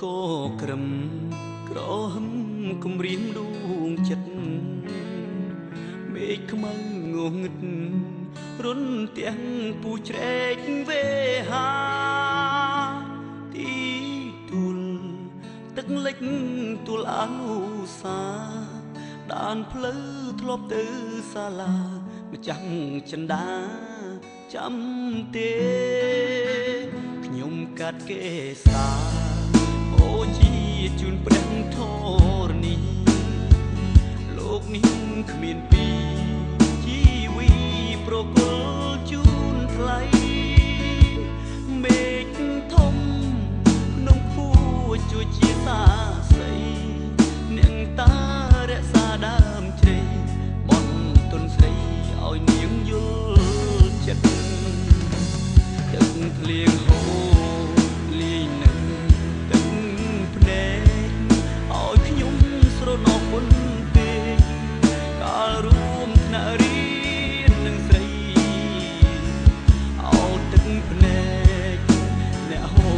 កោក្រឹមក្រហឹមគំរាមដួងចិត្តមេឃខ្មៅងងឹតរុនទាំងពូជ្រែកវេហាទីទួលទឹកលិចទួលអនុសាដានផ្លូវធ្លាប់ទៅសាលាម្ចាំងចិន្តាចាំទេខ្ញុំកាត់គេសាអូជាជូនព្រះធរណីលោកនេះគ្មានពីជីវីប្រគល់ជូនថ្លៃមេឃធំក្នុងខួរជួយជាសាស្រីអ្នកតារក្សាដើមជ្រៃបនទុនស្រីឲ្យនាងយល់ចិត្តទឹកភ្លៀងហូរលាយនឹងទឹកភ្នែកឲ្យខ្ញុំស្រណោះមុនពេកកាលរួមថ្នាក់រៀននឹងស្រីឲ្យទឹកភ្នែកអ្នកហូ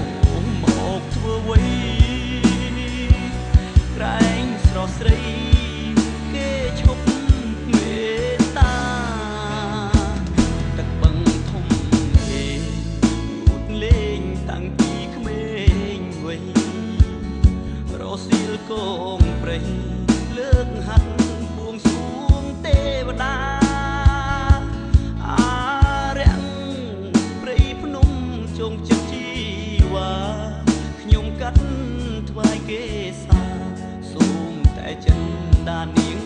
រមកធ្វើអ្វីក្រែងស្រស់ស្រីគេឈប់មេត្តាទឹកបឹងធំហេងូតលេងតាំងពីក្មេងវ័យរសៀលកងព្រៃលើកហាត់បួងសួងទេវតាអារាំងព្រៃភ្នំជងចិត្តជីវ៉ាខ្ញុំកាត់ថ្វាយគេសាសូមតែចិន្តានាង